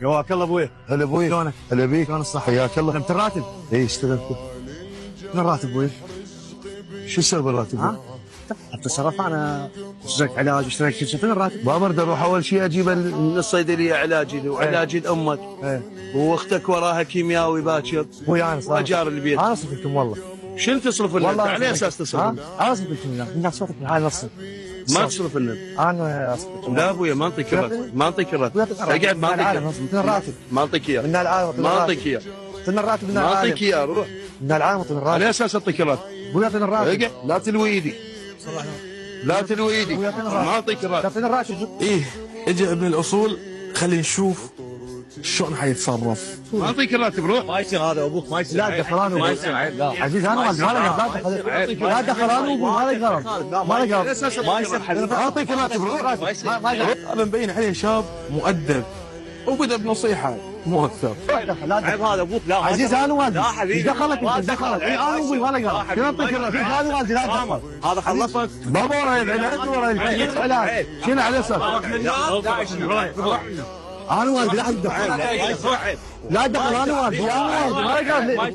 جواك الله ابوي. هلا ابوي. شلونك؟ هلا بيك. شلون الصحة؟ حياك الله. انت الراتب؟ اي اشتغلت. شنو الراتب ابوي؟ شو السبب الراتب؟ ها؟ حتى صرف انا اشتريت علاج اشتريت كل شيء، فين الراتب؟ ما برد اروح اول شيء اجيب من الصيدليه علاجي وعلاجي لامك ايه واختك وراها كيمياوي باكر ابوي انا صراحة واجار البيت. انا اصرف لكم والله. شنو تصرف لنا؟ والله على اساس تصرف لنا؟ انا اصرف لكم اياه، الناس صوتك هاي نص. ما تصرف لنا. انا اصرف لكم. لا ابوي ما انطيك الراتب، ما انطيك الراتب. اقعد ما انطيك من الراتب. ما انطيك اياه. من العالم ما انطيك اياه. اعطينا الراتب من ما العالم. اعطيك اياه. روح من العالم اعطينا الراتب. على اساس اعطيك الراتب. ابوي اعطينا الراتب. اقعد لا تلوي ايدي. لا تلوي ايدي. ما اعطيك الراتب. اعطينا الراتب. ايه اجى ابن الاصول، خلينا نشوف شلون حيتصرف. ما اعطيك الراتب. روح. ما يصير هذا ابوك، ما يصير. لا دخل انا ما يصير عيب. لا عزيز انا والد ما له غلط. لا دخل انا وابوي ما له غلط. ما له غلط. ما يصير حبيبي. اعطيك الراتب. ما له غلط. هذا مبين عليه شاب مؤدب وبدا بنصيحه مو اكثر. عيب هذا ابوك. لا عزيز انا والدي. لا حبيبي. ايش دخلك انت؟ دخلك انا وابوي ما له غلط. شنو اعطيك الراتب؟ انا والدي لا دخل. هذا خلصك. بابا وراي العلاج وراي العلاج. شنو على اساس؟ انا والدي لا حد دخل. لا دخل انا والدي. انا والدي ما له غلط.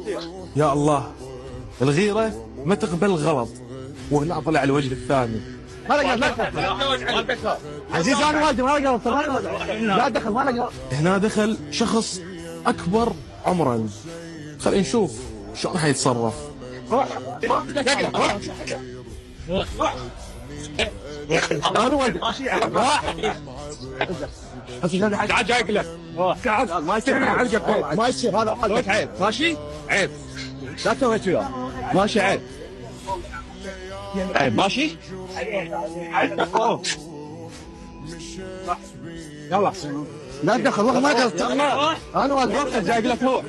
يا الله، الغيره ما تقبل الغلط، وهنا طلع الوجه الثاني. ما له غلط. عزيز انا والدي ما له غلط. لا دخل ما له غلط. هنا دخل شخص اكبر عمرا، خلينا نشوف شلون حيتصرف. انا والدي تعال جايك لك. تعال ما يصير حلقك. ما يصير هذا سويت عيب. ماشي عيب. لا سويت وياه. ماشي عيب. عيب ماشي. يلا لا تدخل والله ما قصدت. انا والدي جايك لك هو.